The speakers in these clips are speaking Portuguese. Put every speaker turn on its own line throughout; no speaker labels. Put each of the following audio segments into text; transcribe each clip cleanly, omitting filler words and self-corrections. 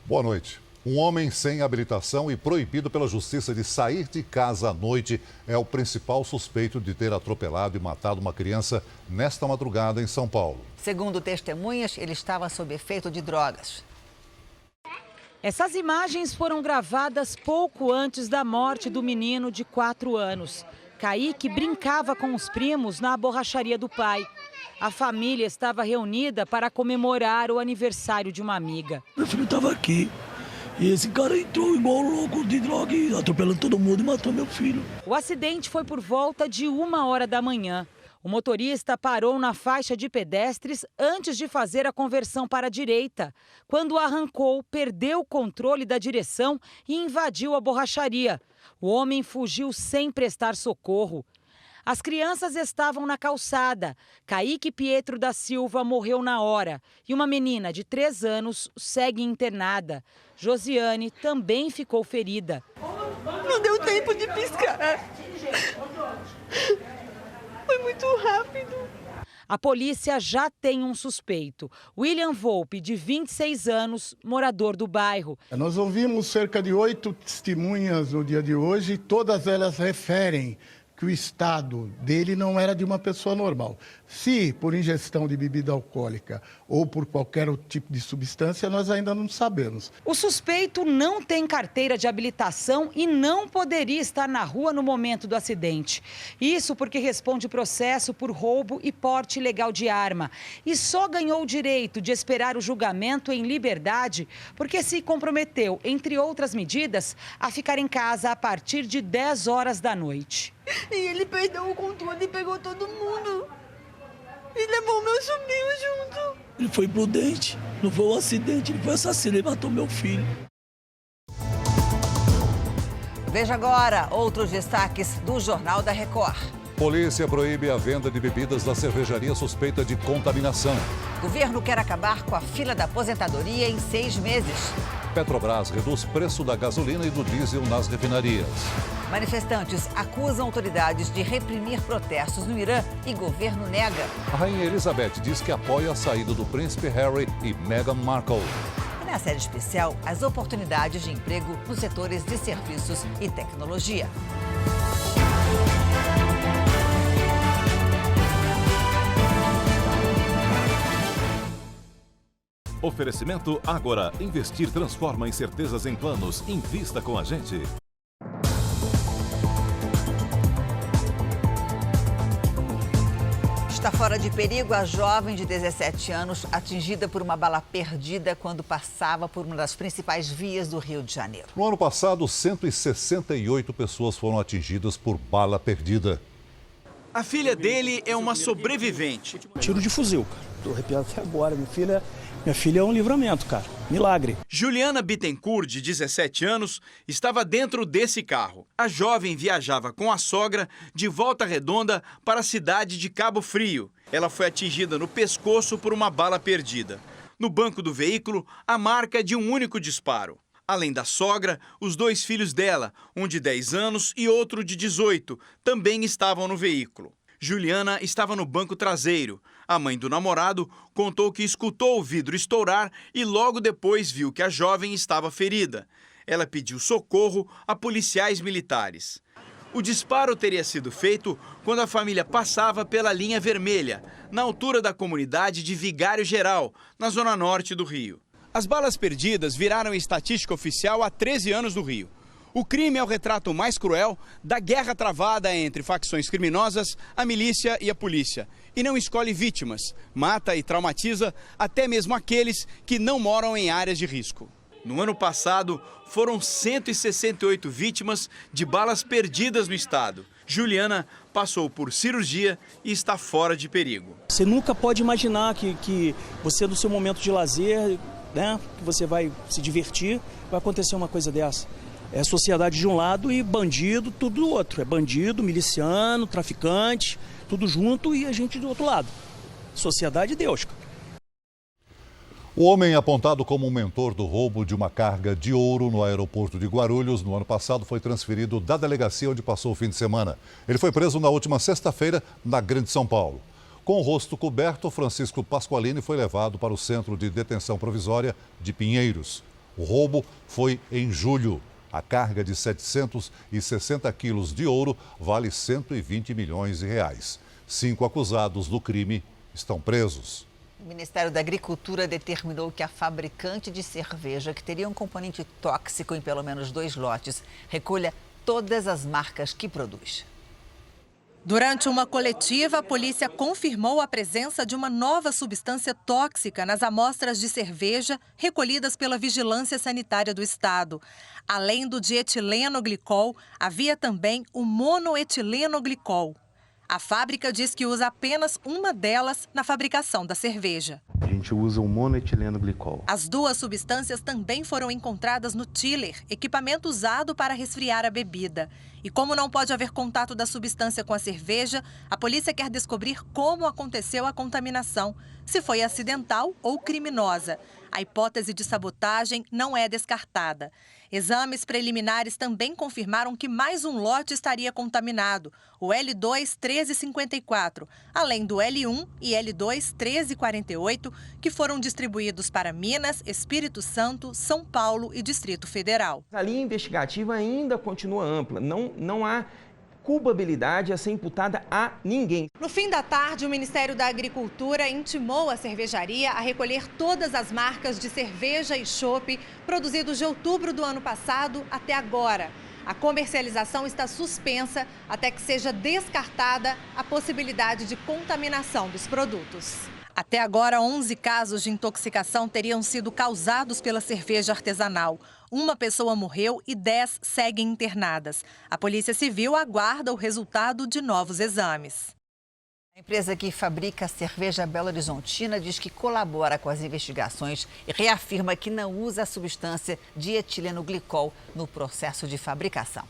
Boa noite. Um homem sem habilitação e proibido pela justiça de sair de casa à noite é o principal suspeito de ter atropelado e matado uma criança nesta madrugada em São Paulo.
Segundo testemunhas, ele estava sob efeito de drogas.
Essas imagens foram gravadas pouco antes da morte do menino de 4 anos. Kaique brincava com os primos na borracharia do pai. A família estava reunida para comemorar o aniversário de uma amiga.
Meu filho estava aqui e esse cara entrou igual louco de droga, atropelando todo mundo e matou meu filho.
O acidente foi por volta de 1h da manhã. O motorista parou na faixa de pedestres antes de fazer a conversão para a direita. Quando arrancou, perdeu o controle da direção e invadiu a borracharia. O homem fugiu sem prestar socorro. As crianças estavam na calçada. Kaique Pietro da Silva morreu na hora e uma menina de 3 anos segue internada. Josiane também ficou ferida.
Não deu tempo de piscar. Foi muito rápido.
A polícia já tem um suspeito. William Volpe, de 26 anos, morador do bairro.
Nós ouvimos cerca de 8 testemunhas no dia de hoje e todas elas referem que o estado dele não era de uma pessoa normal. Se por ingestão de bebida alcoólica ou por qualquer outro tipo de substância, nós ainda não sabemos.
O suspeito não tem carteira de habilitação e não poderia estar na rua no momento do acidente. Isso porque responde processo por roubo e porte ilegal de arma. E só ganhou o direito de esperar o julgamento em liberdade porque se comprometeu, entre outras medidas, a ficar em casa a partir de 10 horas da noite.
E ele perdeu o controle e pegou todo mundo. E levou meu sobrinho junto.
Ele foi prudente, não foi um acidente, ele foi assassino, ele matou meu filho.
Veja agora outros destaques do Jornal da Record.
Polícia proíbe a venda de bebidas da cervejaria suspeita de contaminação.
Governo quer acabar com a fila da aposentadoria em 6 meses.
Petrobras reduz preço da gasolina e do diesel nas refinarias.
Manifestantes acusam autoridades de reprimir protestos no Irã e governo nega.
A rainha Elizabeth diz que apoia a saída do príncipe Harry e Meghan Markle.
E na série especial, as oportunidades de emprego nos setores de serviços e tecnologia.
Oferecimento Ágora. Investir transforma incertezas em planos. Invista com a gente.
Está fora de perigo a jovem de 17 anos atingida por uma bala perdida quando passava por uma das principais vias do Rio de Janeiro.
No ano passado, 168 pessoas foram atingidas por bala perdida.
A filha dele é uma sobrevivente.
Tiro de fuzil, cara. Tô arrepiado até agora. Minha filha é um livramento, cara. Milagre.
Juliana Bittencourt, de 17 anos, estava dentro desse carro. A jovem viajava com a sogra de Volta Redonda para a cidade de Cabo Frio. Ela foi atingida no pescoço por uma bala perdida. No banco do veículo, a marca de um único disparo. Além da sogra, os 2 filhos dela, um de 10 anos e outro de 18, também estavam no veículo. Juliana estava no banco traseiro. A mãe do namorado contou que escutou o vidro estourar e logo depois viu que a jovem estava ferida. Ela pediu socorro a policiais militares. O disparo teria sido feito quando a família passava pela linha vermelha, na altura da comunidade de Vigário Geral, na zona norte do Rio. As balas perdidas viraram estatística oficial há 13 anos no Rio. O crime é o retrato mais cruel da guerra travada entre facções criminosas, a milícia e a polícia. E não escolhe vítimas, mata e traumatiza até mesmo aqueles que não moram em áreas de risco. No ano passado, foram 168 vítimas de balas perdidas no estado. Juliana passou por cirurgia e está fora de perigo.
Você nunca pode imaginar que você, no seu momento de lazer, né, que você vai se divertir, vai acontecer uma coisa dessa. É sociedade de um lado e bandido, tudo do outro. É bandido, miliciano, traficante, tudo junto e a gente do outro lado. Sociedade de Deus.
O homem apontado como um mentor do roubo de uma carga de ouro no aeroporto de Guarulhos no ano passado foi transferido da delegacia onde passou o fim de semana. Ele foi preso na última sexta-feira na Grande São Paulo. Com o rosto coberto, Francisco Pasqualini foi levado para o Centro de Detenção Provisória de Pinheiros. O roubo foi em julho. A carga de 760 quilos de ouro vale 120 milhões de reais. 5 acusados do crime estão presos.
O Ministério da Agricultura determinou que a fabricante de cerveja, que teria um componente tóxico em pelo menos 2 lotes, recolha todas as marcas que produz.
Durante uma coletiva, a polícia confirmou a presença de uma nova substância tóxica nas amostras de cerveja recolhidas pela Vigilância Sanitária do Estado. Além do dietilenoglicol, havia também o monoetilenoglicol. A fábrica diz que usa apenas uma delas na fabricação da cerveja.
A gente usa o monoetilenoglicol.
As 2 substâncias também foram encontradas no chiller, equipamento usado para resfriar a bebida. E como não pode haver contato da substância com a cerveja, a polícia quer descobrir como aconteceu a contaminação, se foi acidental ou criminosa. A hipótese de sabotagem não é descartada. Exames preliminares também confirmaram que mais um lote estaria contaminado, o L2 1354, além do L1 e L2 1348, que foram distribuídos para Minas, Espírito Santo, São Paulo e Distrito Federal.
A linha investigativa ainda continua ampla, não há culpabilidade a ser imputada a ninguém.
No fim da tarde, o Ministério da Agricultura intimou a cervejaria a recolher todas as marcas de cerveja e chopp produzidos de outubro do ano passado até agora. A comercialização está suspensa até que seja descartada a possibilidade de contaminação dos produtos. Até agora, 11 casos de intoxicação teriam sido causados pela cerveja artesanal. Uma pessoa morreu e 10 seguem internadas. A Polícia Civil aguarda o resultado de novos exames.
A empresa que fabrica a cerveja Belo Horizontina diz que colabora com as investigações e reafirma que não usa a substância dietilenoglicol no processo de fabricação.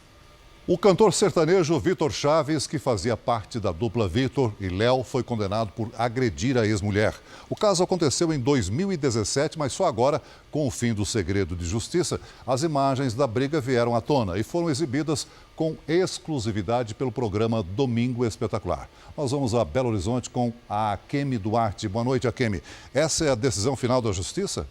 O cantor sertanejo Vitor Chaves, que fazia parte da dupla Vitor e Léo, foi condenado por agredir a ex-mulher. O caso aconteceu em 2017, mas só agora, com o fim do segredo de justiça, as imagens da briga vieram à tona e foram exibidas com exclusividade pelo programa Domingo Espetacular. Nós vamos a Belo Horizonte com a Akemi Duarte. Boa noite, Akemi. Essa é a decisão final da Justiça?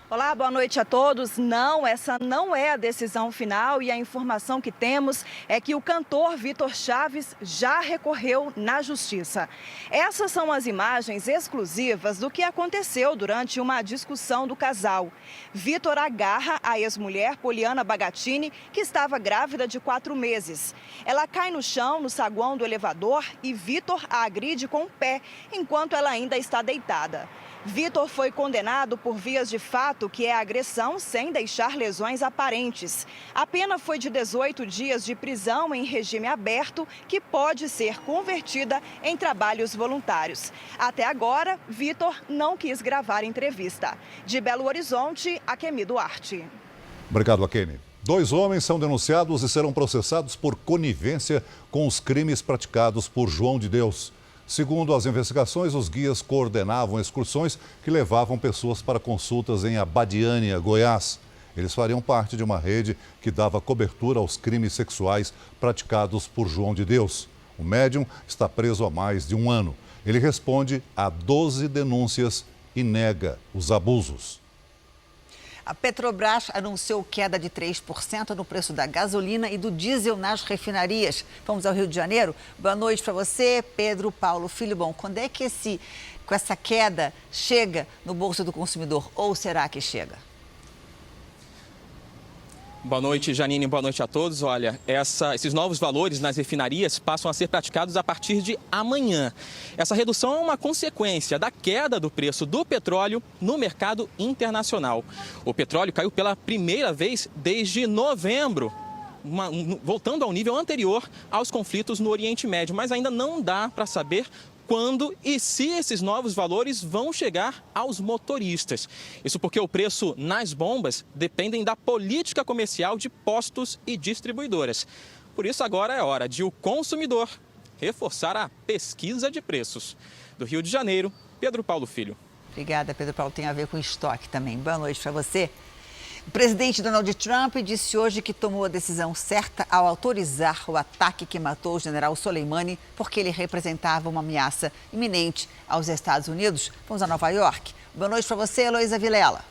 Olá, boa noite a todos. Não, essa não é a decisão final e a informação que temos é que o cantor Vitor Chaves já recorreu na Justiça. Essas são as imagens exclusivas do que aconteceu durante uma discussão do casal. Vitor agarra a ex-mulher Poliana Bagatini, que estava grávida de 4 meses. Ela cai no chão, no saguão do elevador, e Vitor a agride com o pé, enquanto ela ainda está deitada. Vitor foi condenado por vias de fato, que é agressão sem deixar lesões aparentes. A pena foi de 18 dias de prisão em regime aberto, que pode ser convertida em trabalhos voluntários. Até agora, Vitor não quis gravar entrevista. De Belo Horizonte, Akemi Duarte.
Obrigado, Akemi. 2 homens são denunciados e serão processados por conivência com os crimes praticados por João de Deus. Segundo as investigações, os guias coordenavam excursões que levavam pessoas para consultas em Abadiânia, Goiás. Eles fariam parte de uma rede que dava cobertura aos crimes sexuais praticados por João de Deus. O médium está preso há mais de 1 ano. Ele responde a 12 denúncias e nega os abusos.
A Petrobras anunciou queda de 3% no preço da gasolina e do diesel nas refinarias. Vamos ao Rio de Janeiro? Boa noite para você, Pedro Paulo Filho. Bom, quando é que com essa queda chega no bolso do consumidor? Ou será que chega?
Boa noite, Janine. Boa noite a todos. Olha, esses novos valores nas refinarias passam a ser praticados a partir de amanhã. Essa redução é uma consequência da queda do preço do petróleo no mercado internacional. O petróleo caiu pela primeira vez desde novembro, voltando ao nível anterior aos conflitos no Oriente Médio, mas ainda não dá para saber quando e se esses novos valores vão chegar aos motoristas. Isso porque o preço nas bombas dependem da política comercial de postos e distribuidoras. Por isso, agora é hora de o consumidor reforçar a pesquisa de preços. Do Rio de Janeiro, Pedro Paulo Filho.
Obrigada, Pedro Paulo. Tem a ver com estoque também. Boa noite para você. O presidente Donald Trump disse hoje que tomou a decisão certa ao autorizar o ataque que matou o general Soleimani, porque ele representava uma ameaça iminente aos Estados Unidos. Vamos a Nova York. Boa noite para você, Heloísa Vilela.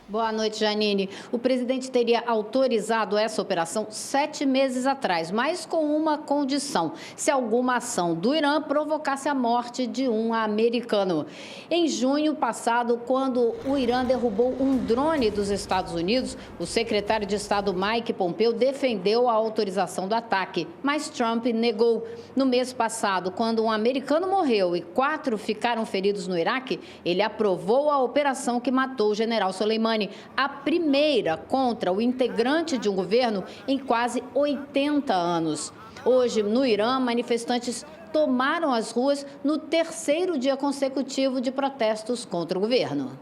Boa noite, Janine. O presidente teria autorizado essa operação 7 meses atrás, mas com uma condição: se alguma ação do Irã provocasse a morte de um americano. Em junho passado, quando o Irã derrubou um drone dos Estados Unidos, o secretário de Estado Mike Pompeo defendeu a autorização do ataque, mas Trump negou. No mês passado, quando um americano morreu e 4 ficaram feridos no Iraque, ele aprovou a operação que matou o general Soleimani, a primeira contra o integrante de um governo em quase 80 anos. Hoje, no Irã, manifestantes tomaram as ruas no 3º dia consecutivo de protestos contra o governo.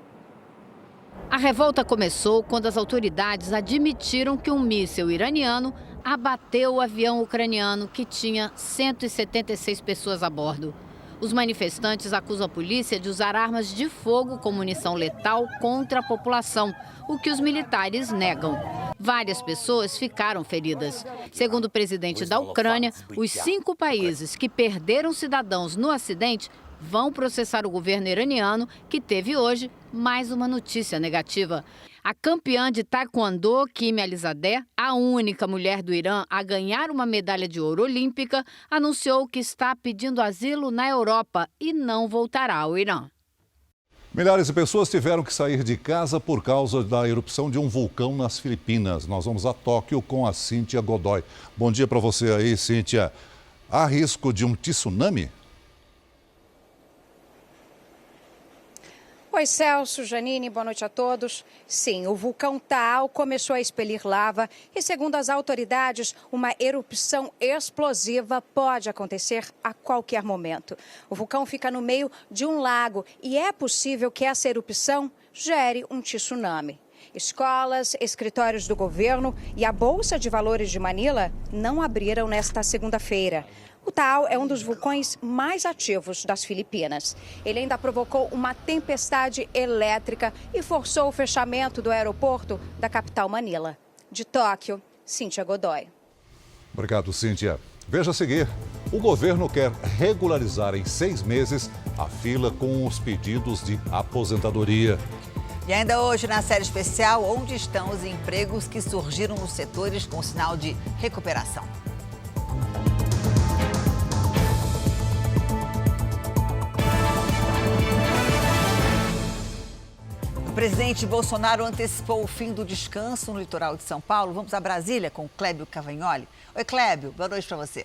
A revolta começou quando as autoridades admitiram que um míssil iraniano abateu o avião ucraniano que tinha 176 pessoas a bordo. Os manifestantes acusam a polícia de usar armas de fogo com munição letal contra a população, o que os militares negam. Várias pessoas ficaram feridas. Segundo o presidente da Ucrânia, os 5 países que perderam cidadãos no acidente vão processar o governo iraniano, que teve hoje mais uma notícia negativa. A campeã de taekwondo, Kim Alizadeh, a única mulher do Irã a ganhar uma medalha de ouro olímpica, anunciou que está pedindo asilo na Europa e não voltará ao Irã.
Milhares de pessoas tiveram que sair de casa por causa da erupção de um vulcão nas Filipinas. Nós vamos a Tóquio com a Cíntia Godoy. Bom dia para você aí, Cíntia. Há risco de um tsunami?
Oi, Celso, Janine, boa noite a todos. Sim, o vulcão Taal começou a expelir lava e, segundo as autoridades, uma erupção explosiva pode acontecer a qualquer momento. O vulcão fica no meio de um lago e é possível que essa erupção gere um tsunami. Escolas, escritórios do governo e a Bolsa de Valores de Manila não abriram nesta segunda-feira. O Taal é um dos vulcões mais ativos das Filipinas. Ele ainda provocou uma tempestade elétrica e forçou o fechamento do aeroporto da capital Manila. De Tóquio, Cíntia Godoy.
Obrigado, Cíntia. Veja a seguir. O governo quer regularizar em 6 meses a fila com os pedidos de aposentadoria.
E ainda hoje, na série especial, onde estão os empregos que surgiram nos setores com sinal de recuperação? O presidente Bolsonaro antecipou o fim do descanso no litoral de São Paulo. Vamos a Brasília com Clébio Cavagnoli. Oi, Clébio, boa noite para você.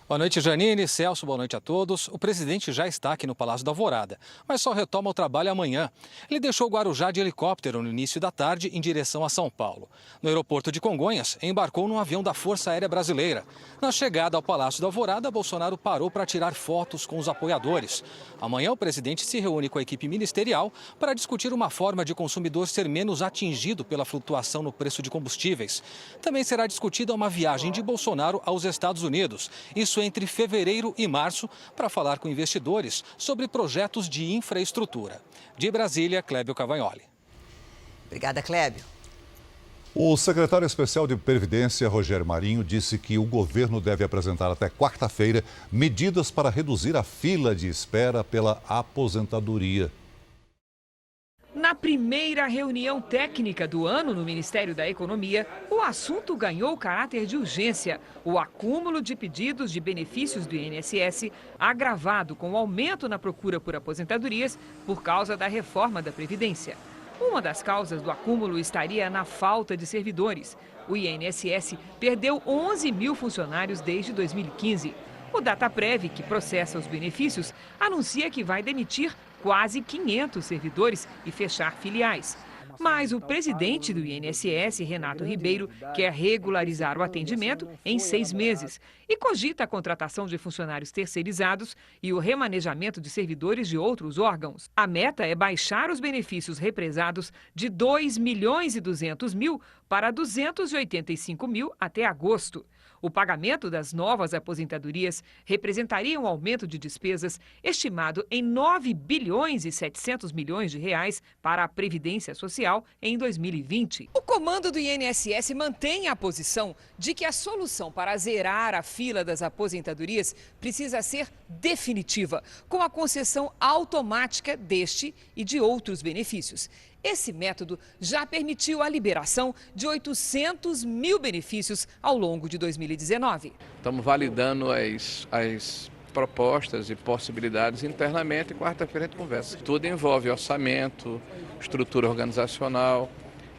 Boa noite, Janine, Celso, boa noite a todos. O presidente já está aqui no Palácio da Alvorada, mas só retoma o trabalho amanhã. Ele deixou Guarujá de helicóptero no início da tarde em direção a São Paulo. No aeroporto de Congonhas, embarcou num avião da Força Aérea Brasileira. Na chegada ao Palácio da Alvorada, Bolsonaro parou para tirar fotos com os apoiadores. Amanhã, o presidente se reúne com a equipe ministerial para discutir uma forma de o consumidor ser menos atingido pela flutuação no preço de combustíveis. Também será discutida uma viagem de Bolsonaro aos Estados Unidos. Isso entre fevereiro e março, para falar com investidores sobre projetos de infraestrutura. De Brasília, Clébio Cavagnoli.
Obrigada, Clébio.
O secretário especial de Previdência, Rogério Marinho, disse que o governo deve apresentar até quarta-feira medidas para reduzir a fila de espera pela aposentadoria.
Na primeira reunião técnica do ano no Ministério da Economia, o assunto ganhou caráter de urgência. O acúmulo de pedidos de benefícios do INSS, agravado com o aumento na procura por aposentadorias por causa da reforma da Previdência. Uma das causas do acúmulo estaria na falta de servidores. O INSS perdeu 11 mil funcionários desde 2015. O Dataprev, que processa os benefícios, anuncia que vai demitir quase 500 servidores e fechar filiais. Mas o presidente do INSS, Renato Ribeiro, quer regularizar o atendimento em 6 meses e cogita a contratação de funcionários terceirizados e o remanejamento de servidores de outros órgãos. A meta é baixar os benefícios represados de 2,2 milhões para 285 mil até agosto. O pagamento das novas aposentadorias representaria um aumento de despesas estimado em 9 bilhões e 700 milhões de reais para a Previdência Social em 2020. O comando do INSS mantém a posição de que a solução para zerar a fila das aposentadorias precisa ser definitiva, com a concessão automática deste e de outros benefícios. Esse método já permitiu a liberação de 800 mil benefícios ao longo de 2019.
Estamos validando as propostas e possibilidades internamente e quarta-feira a gente conversa. Tudo envolve orçamento, estrutura organizacional,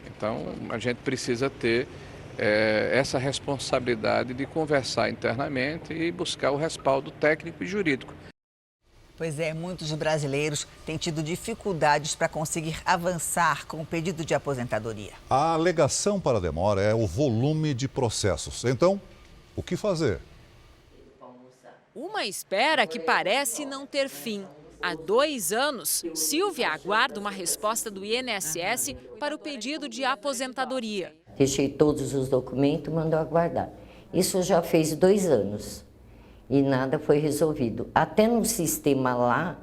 então a gente precisa ter essa responsabilidade de conversar internamente e buscar o respaldo técnico e jurídico.
Pois é, muitos brasileiros têm tido dificuldades para conseguir avançar com o pedido de aposentadoria.
A alegação para a demora é o volume de processos. Então, o que fazer?
Uma espera que parece não ter fim. Há 2 anos, Silvia aguarda uma resposta do INSS para o pedido de aposentadoria.
Deixei todos os documentos, mandou aguardar. Isso já fez 2 anos. E nada foi resolvido. Até no sistema lá,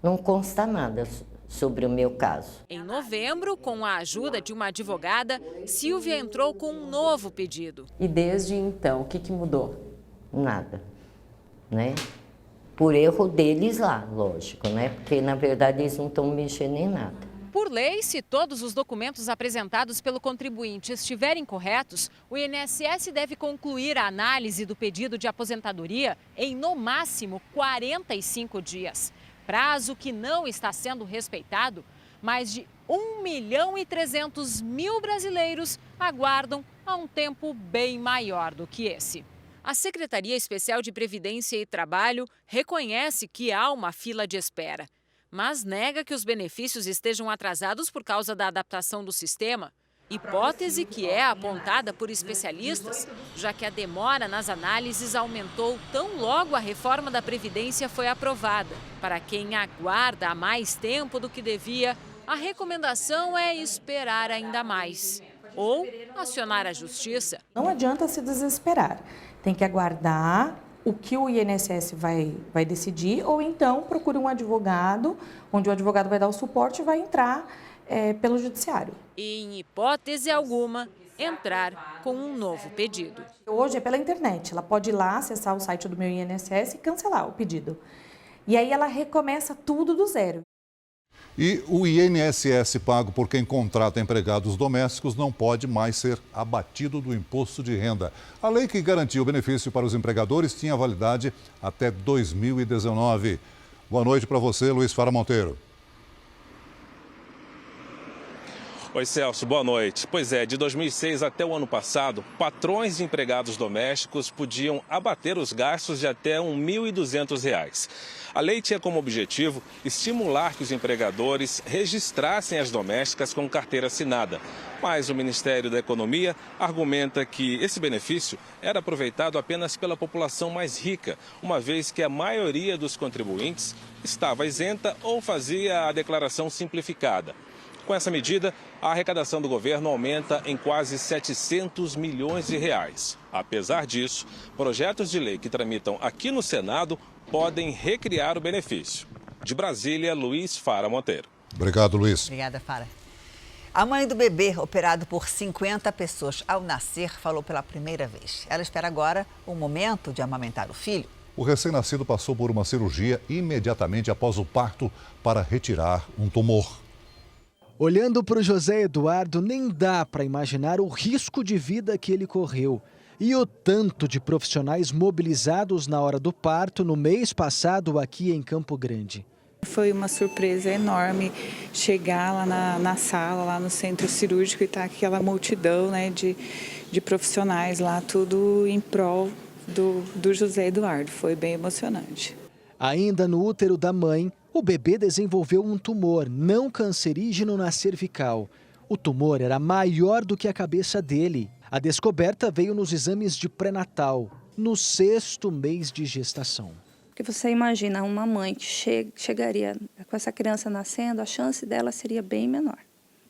não consta nada sobre o meu caso.
Em novembro, com a ajuda de uma advogada, Silvia entrou com um novo pedido.
E desde então, o que mudou? Nada, né? Por erro deles lá, lógico, né? Porque, na verdade, eles não estão mexendo em nada.
Por lei, se todos os documentos apresentados pelo contribuinte estiverem corretos, o INSS deve concluir a análise do pedido de aposentadoria em, no máximo, 45 dias. Prazo que não está sendo respeitado. Mais de 1.300.000 brasileiros aguardam há um tempo bem maior do que esse. A Secretaria Especial de Previdência e Trabalho reconhece que há uma fila de espera, mas nega que os benefícios estejam atrasados por causa da adaptação do sistema. Hipótese que é apontada por especialistas, já que a demora nas análises aumentou tão logo a reforma da Previdência foi aprovada. Para quem aguarda há mais tempo do que devia, a recomendação é esperar ainda mais ou acionar a Justiça.
Não adianta se desesperar, tem que aguardar o que o INSS vai decidir, ou então procure um advogado, onde o advogado vai dar o suporte e vai entrar pelo judiciário.
E, em hipótese alguma, entrar com um novo pedido.
Hoje é pela internet, ela pode ir lá, acessar o site do meu INSS e cancelar o pedido. E aí ela recomeça tudo do zero.
E o INSS pago por quem contrata empregados domésticos não pode mais ser abatido do imposto de renda. A lei que garantia o benefício para os empregadores tinha validade até 2019. Boa noite para você, Luiz Fara Monteiro.
Oi, Celso, boa noite. Pois é, de 2006 até o ano passado, patrões de empregados domésticos podiam abater os gastos de até R$ 1.200. A lei tinha como objetivo estimular que os empregadores registrassem as domésticas com carteira assinada. Mas o Ministério da Economia argumenta que esse benefício era aproveitado apenas pela população mais rica, uma vez que a maioria dos contribuintes estava isenta ou fazia a declaração simplificada. Com essa medida, a arrecadação do governo aumenta em quase 700 milhões de reais. Apesar disso, projetos de lei que tramitam aqui no Senado podem recriar o benefício. De Brasília, Luiz Fara Monteiro.
Obrigado, Luiz.
Obrigada, Fara. A mãe do bebê, operado por 50 pessoas ao nascer, falou pela primeira vez. Ela espera agora o momento de amamentar o filho.
O recém-nascido passou por uma cirurgia imediatamente após o parto para retirar um tumor.
Olhando para o José Eduardo, nem dá para imaginar o risco de vida que ele correu. E o tanto de profissionais mobilizados na hora do parto no mês passado aqui em Campo Grande.
Foi uma surpresa enorme chegar lá na sala, lá no centro cirúrgico e estar aquela multidão, né, de profissionais lá, tudo em prol do José Eduardo. Foi bem emocionante.
Ainda no útero da mãe, o bebê desenvolveu um tumor não cancerígeno na cervical. O tumor era maior do que a cabeça dele. A descoberta veio nos exames de pré-natal, no 6º mês de gestação.
Porque você imagina uma mãe que chegaria com essa criança nascendo, a chance dela seria bem menor.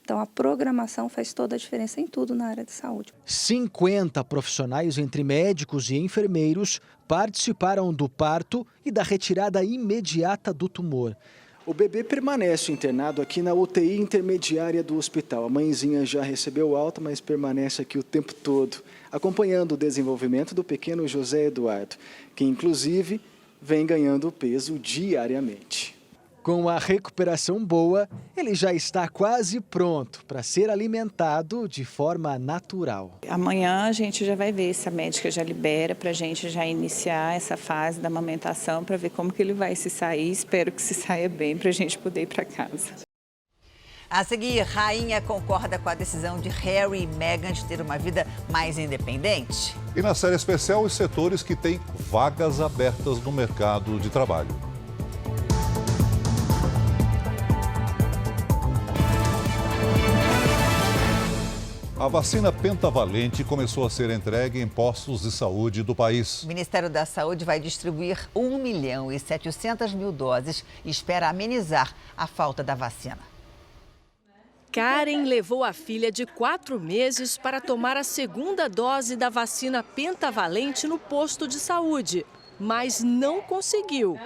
Então, a programação faz toda a diferença em tudo na área de saúde.
50 profissionais, entre médicos e enfermeiros, participaram do parto e da retirada imediata do tumor.
O bebê permanece internado aqui na UTI intermediária do hospital. A mãezinha já recebeu alta, mas permanece aqui o tempo todo, acompanhando o desenvolvimento do pequeno José Eduardo, que inclusive vem ganhando peso diariamente.
Com a recuperação boa, ele já está quase pronto para ser alimentado de forma natural.
Amanhã a gente já vai ver se a médica já libera para a gente já iniciar essa fase da amamentação para ver como que ele vai se sair. Espero que se saia bem para a gente poder ir para casa.
A seguir, rainha concorda com a decisão de Harry e Meghan de ter uma vida mais independente.
E na série especial, os setores que têm vagas abertas no mercado de trabalho. A vacina pentavalente começou a ser entregue em postos de saúde do país.
O Ministério da Saúde vai distribuir 1.700.000 doses e espera amenizar a falta da vacina.
Karen levou a filha de 4 meses para tomar a segunda dose da vacina pentavalente no posto de saúde, mas não conseguiu.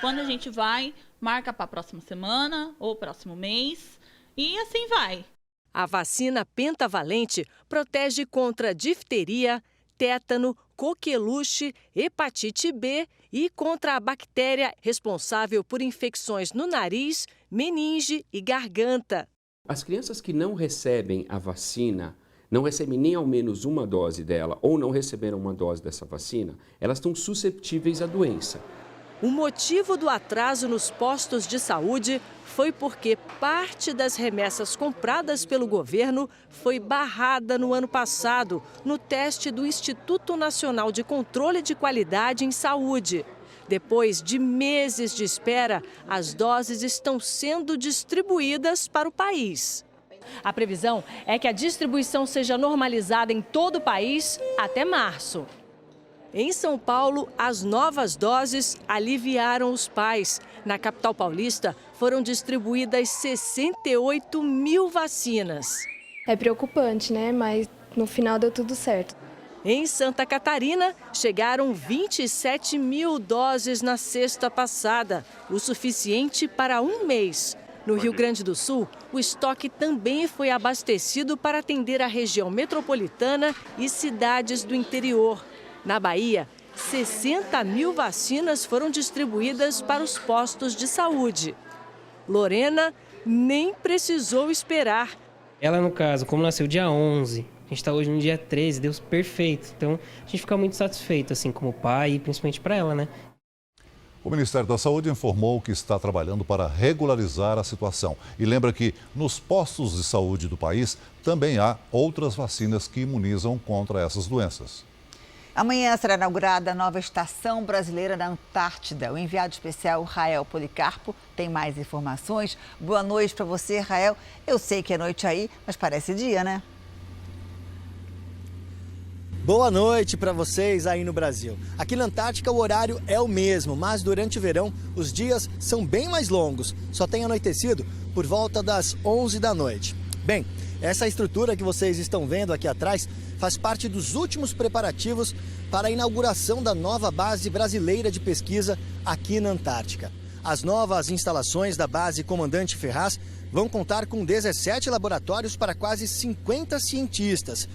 Quando a gente vai, marca para a próxima semana ou próximo mês e assim vai.
A vacina pentavalente protege contra difteria, tétano, coqueluche, hepatite B e contra a bactéria responsável por infecções no nariz, meninge e garganta.
As crianças que não recebem a vacina, não recebem nem ao menos uma dose dela ou não receberam uma dose dessa vacina, elas estão susceptíveis à doença.
O motivo do atraso nos postos de saúde foi porque parte das remessas compradas pelo governo foi barrada no ano passado, no teste do Instituto Nacional de Controle de Qualidade em Saúde. Depois de meses de espera, as doses estão sendo distribuídas para o país. A previsão é que a distribuição seja normalizada em todo o país até março. Em São Paulo, as novas doses aliviaram os pais. Na capital paulista, foram distribuídas 68 mil vacinas.
É preocupante, né? Mas no final deu tudo certo.
Em Santa Catarina, chegaram 27 mil doses na sexta passada, o suficiente para um mês. No Rio Grande do Sul, o estoque também foi abastecido para atender a região metropolitana e cidades do interior. Na Bahia, 60 mil vacinas foram distribuídas para os postos de saúde. Lorena nem precisou esperar.
Ela, no caso, como nasceu dia 11, a gente está hoje no dia 13, deu perfeito. Então, a gente fica muito satisfeito, assim, como pai e principalmente para ela, né?
O Ministério da Saúde informou que está trabalhando para regularizar a situação. E lembra que nos postos de saúde do país também há outras vacinas que imunizam contra essas doenças.
Amanhã será inaugurada a nova estação brasileira na Antártida. O enviado especial Rael Policarpo tem mais informações. Boa noite para você, Rael. Eu sei que é noite aí, mas parece dia, né?
Boa noite para vocês aí no Brasil. Aqui na Antártica o horário é o mesmo, mas durante o verão os dias são bem mais longos. Só tem anoitecido por volta das 11 da noite. Bem, essa estrutura que vocês estão vendo aqui atrás faz parte dos últimos preparativos para a inauguração da nova base brasileira de pesquisa aqui na Antártica. As novas instalações da base Comandante Ferraz vão contar com 17 laboratórios para quase 50 cientistas.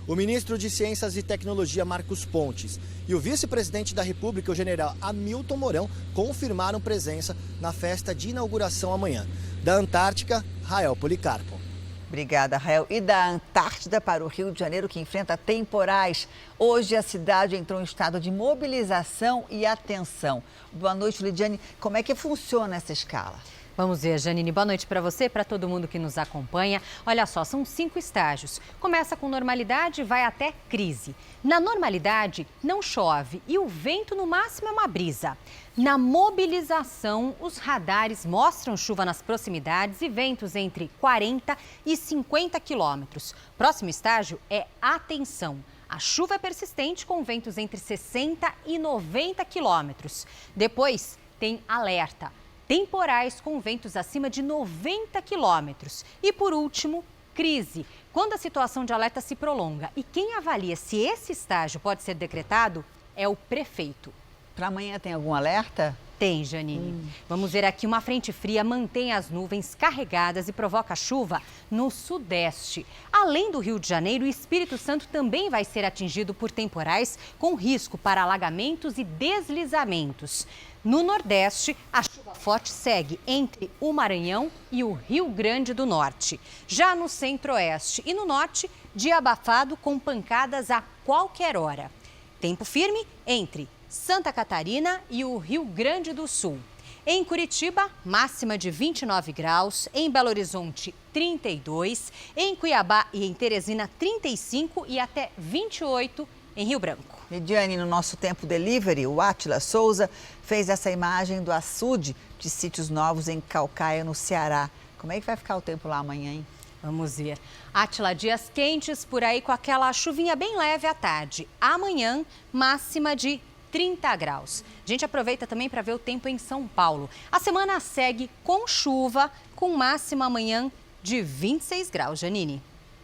O ministro de Ciências e Tecnologia, Marcos Pontes, e o vice-presidente da República, o general Hamilton Mourão, confirmaram presença na festa de inauguração amanhã. Da Antártica, Rael Policarpo.
Obrigada, Rael. E da Antártida para o Rio de Janeiro, que enfrenta temporais. Hoje a cidade entrou em estado de mobilização e atenção. Boa noite, Lidiane. Como é que funciona essa escala?
Vamos ver, Janine. Boa noite para você, para todo mundo que nos acompanha. Olha só, são 5 estágios. Começa com normalidade e vai até crise. Na normalidade, não chove e o vento no máximo é uma brisa. Na mobilização, os radares mostram chuva nas proximidades e ventos entre 40 e 50 quilômetros. Próximo estágio é atenção. A chuva é persistente com ventos entre 60 e 90 quilômetros. Depois tem alerta. temporais com ventos acima de 90 quilômetros. E, por último, crise, quando a situação de alerta se prolonga. E quem avalia se esse estágio pode ser decretado é o prefeito.
Para amanhã tem algum alerta?
Tem, Janine. Vamos ver aqui, uma frente fria mantém as nuvens carregadas e provoca chuva no sudeste. Além do Rio de Janeiro, o Espírito Santo também vai ser atingido por temporais com risco para alagamentos e deslizamentos. No Nordeste, a chuva forte segue entre o Maranhão e o Rio Grande do Norte. Já no Centro-Oeste e no Norte, dia abafado com pancadas a qualquer hora. Tempo firme entre Santa Catarina e o Rio Grande do Sul. Em Curitiba, máxima de 29 graus. Em Belo Horizonte, 32. Em Cuiabá e em Teresina, 35 e até 28 em Rio Branco.
Lidiane, no nosso Tempo Delivery, o Átila Souza fez essa imagem do açude de sítios novos em Caucaia, no Ceará. Como é que vai ficar o tempo lá amanhã, hein?
Vamos ver. Átila, dias quentes por aí com aquela chuvinha bem leve à tarde. Amanhã, máxima de 30 graus. A gente aproveita também para ver o tempo em São Paulo. A semana segue com chuva, com máxima amanhã de 26 graus. Janine,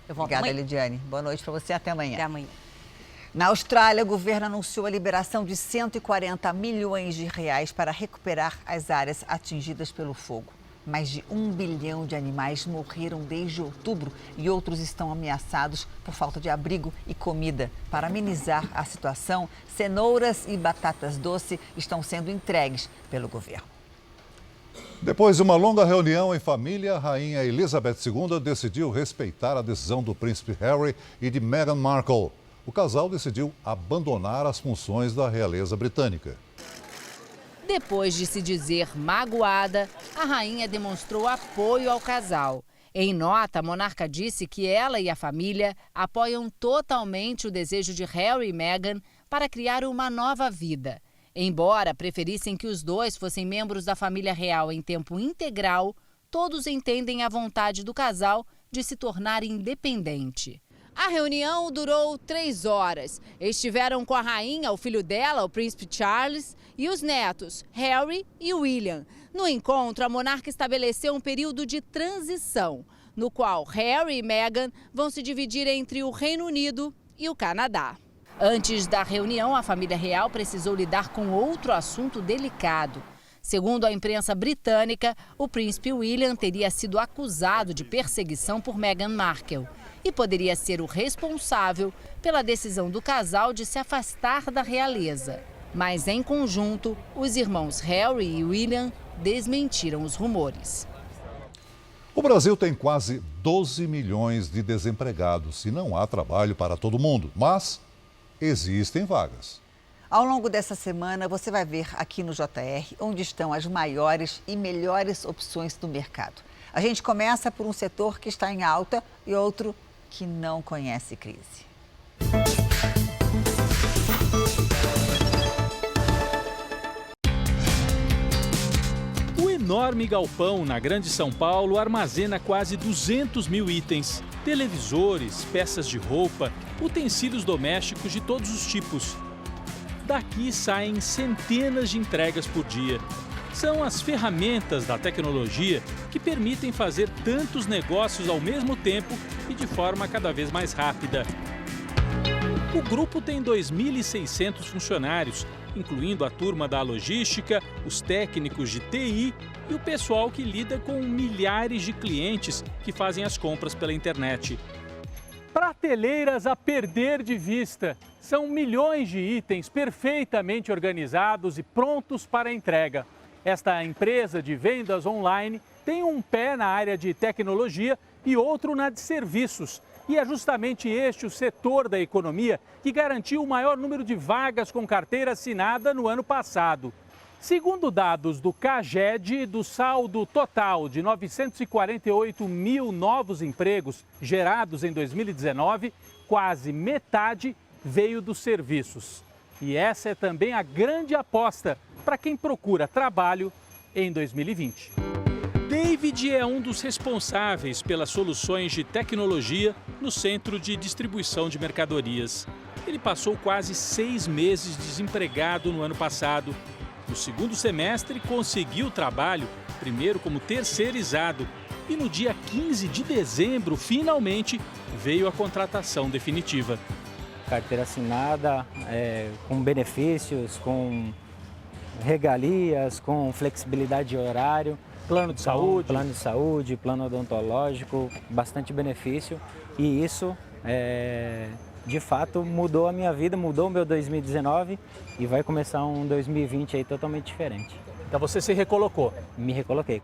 eu volto
Obrigada,
amanhã.
Lidiane. Boa noite para você. Até amanhã.
Até amanhã.
Na Austrália, o governo anunciou a liberação de 140 milhões de reais para recuperar as áreas atingidas pelo fogo. Mais de 1 bilhão de animais morreram desde outubro e outros estão ameaçados por falta de abrigo e comida. Para amenizar a situação, cenouras e batatas doces estão sendo entregues pelo governo.
Depois de uma longa reunião em família, a rainha Elizabeth II decidiu respeitar a decisão do príncipe Harry e de Meghan Markle. O casal decidiu abandonar as funções da realeza britânica.
Depois de se dizer magoada, a rainha demonstrou apoio ao casal. Em nota, a monarca disse que ela e a família apoiam totalmente o desejo de Harry e Meghan para criar uma nova vida. Embora preferissem que os dois fossem membros da família real em tempo integral, todos entendem a vontade do casal de se tornar independente. A reunião durou 3 horas. Estiveram com a rainha, o filho dela, o príncipe Charles, e os netos, Harry e William. No encontro, a monarca estabeleceu um período de transição, no qual Harry e Meghan vão se dividir entre o Reino Unido e o Canadá. Antes da reunião, a família real precisou lidar com outro assunto delicado. Segundo a imprensa britânica, o príncipe William teria sido acusado de perseguição por Meghan Markle e poderia ser o responsável pela decisão do casal de se afastar da realeza. Mas, em conjunto, os irmãos Harry e William desmentiram os rumores.
O Brasil tem quase 12 milhões de desempregados e não há trabalho para todo mundo, mas existem vagas.
Ao longo dessa semana, você vai ver aqui no JR onde estão as maiores e melhores opções do mercado. A gente começa por um setor que está em alta e outro que não conhece crise.
O enorme galpão na Grande São Paulo armazena quase 200 mil itens. Televisores, peças de roupa, utensílios domésticos de todos os tipos. Daqui saem centenas de entregas por dia. São as ferramentas da tecnologia que permitem fazer tantos negócios ao mesmo tempo e de forma cada vez mais rápida. O grupo tem 2.600 funcionários, incluindo a turma da logística, os técnicos de TI e o pessoal que lida com milhares de clientes que fazem as compras pela internet. Prateleiras a perder de vista. São milhões de itens perfeitamente organizados e prontos para entrega. Esta empresa de vendas online tem um pé na área de tecnologia e outro na de serviços. E é justamente este o setor da economia que garantiu o maior número de vagas com carteira assinada no ano passado. Segundo dados do CAGED, do saldo total de 948 mil novos empregos gerados em 2019, quase metade veio dos serviços. E essa é também a grande aposta para quem procura trabalho em 2020. David é um dos responsáveis pelas soluções de tecnologia no centro de distribuição de mercadorias. Ele passou quase 6 meses desempregado no ano passado. No segundo semestre, conseguiu o trabalho, primeiro como terceirizado. E no dia 15 de dezembro, finalmente, veio a contratação definitiva.
Carteira assinada, com benefícios, com regalias, com flexibilidade de horário.
Plano de saúde.
Plano de saúde, plano odontológico, bastante benefício. E isso, de fato, mudou a minha vida, mudou o meu 2019 e vai começar um 2020 aí totalmente diferente.
Então você se recolocou?
Me recoloquei.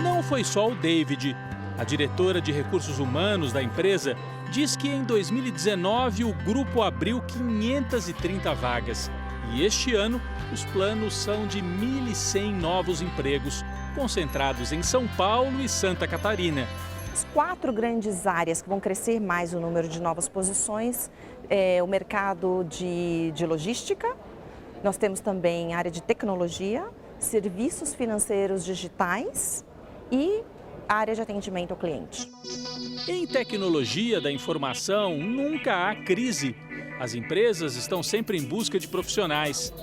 Não foi só o David. A diretora de recursos humanos da empresa diz que em 2019 o grupo abriu 530 vagas. E este ano, os planos são de 1.100 novos empregos, concentrados em São Paulo e Santa Catarina.
As 4 grandes áreas que vão crescer mais o número de novas posições é o mercado de logística, nós temos também a área de tecnologia, serviços financeiros digitais e a área de atendimento ao cliente.
Em tecnologia da informação, nunca há crise. As empresas estão sempre em busca de profissionais.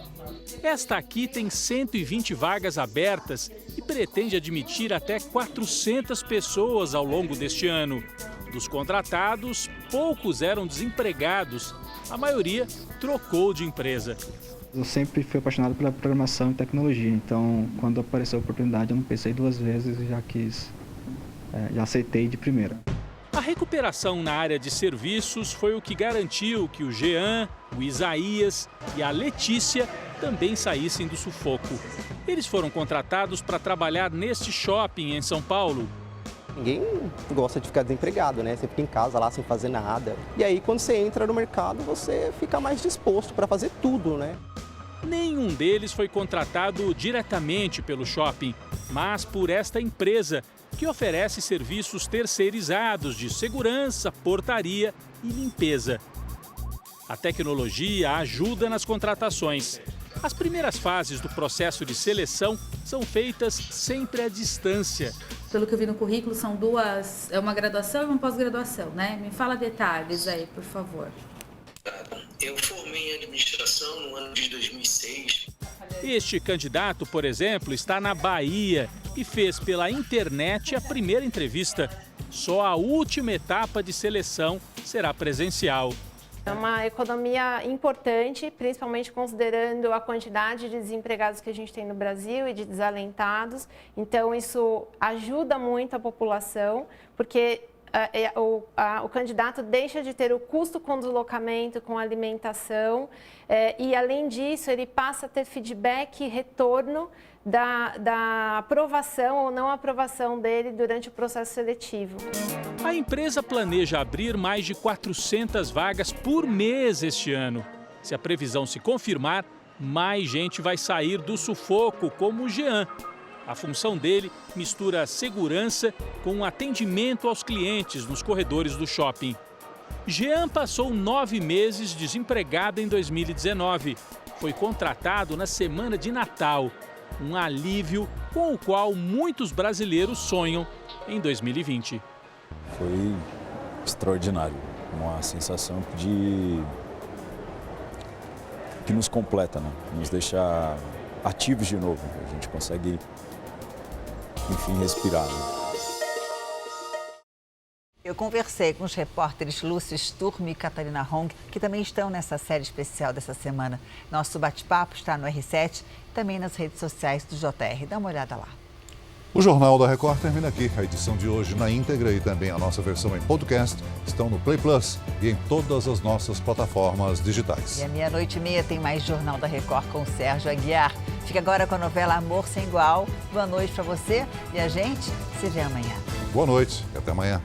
Esta aqui tem 120 vagas abertas e pretende admitir até 400 pessoas ao longo deste ano. Dos contratados, poucos eram desempregados. A maioria trocou de empresa.
Eu sempre fui apaixonado pela programação e tecnologia, então quando apareceu a oportunidade eu não pensei 2 vezes e já aceitei de primeira.
A recuperação na área de serviços foi o que garantiu que o Jean, o Isaías e a Letícia também saíssem do sufoco. Eles foram contratados para trabalhar neste shopping em São Paulo.
Ninguém gosta de ficar desempregado, né? Você fica em casa lá sem fazer nada. E aí, quando você entra no mercado, você fica mais disposto para fazer tudo, né?
Nenhum deles foi contratado diretamente pelo shopping, mas por esta empresa, que oferece serviços terceirizados de segurança, portaria e limpeza. A tecnologia ajuda nas contratações. As primeiras fases do processo de seleção são feitas sempre à distância.
Pelo que eu vi no currículo, são 2, uma graduação e uma pós-graduação, né? Me fala detalhes aí, por favor.
Eu formei em administração no ano de 2006.
Este candidato, por exemplo, está na Bahia e fez pela internet a primeira entrevista. Só a última etapa de seleção será presencial.
É uma economia importante, principalmente considerando a quantidade de desempregados que a gente tem no Brasil e de desalentados. Então, isso ajuda muito a população, porque o candidato deixa de ter o custo com deslocamento, com alimentação, e, além disso, ele passa a ter feedback e retorno da aprovação ou não aprovação dele durante o processo seletivo.
A empresa planeja abrir mais de 400 vagas por mês este ano. Se a previsão se confirmar, mais gente vai sair do sufoco, como o Jean. A função dele mistura segurança com atendimento aos clientes nos corredores do shopping. Jean passou 9 meses desempregado em 2019. Foi contratado na semana de Natal. Um alívio com o qual muitos brasileiros sonham em 2020.
Foi extraordinário, uma sensação que nos completa, né? Nos deixa ativos de novo, a gente consegue, enfim, respirar.
Eu conversei com os repórteres Lúcio Sturm e Catarina Hong, que também estão nessa série especial dessa semana. Nosso bate-papo está no R7 e também nas redes sociais do JR. Dá uma olhada lá.
O Jornal da Record termina aqui. A edição de hoje na íntegra e também a nossa versão em podcast estão no Play Plus e em todas as nossas plataformas digitais.
E à 00:30 tem mais Jornal da Record com o Sérgio Aguiar. Fica agora com a novela Amor Sem Igual. Boa noite para você e a gente se vê amanhã.
Boa noite e até amanhã.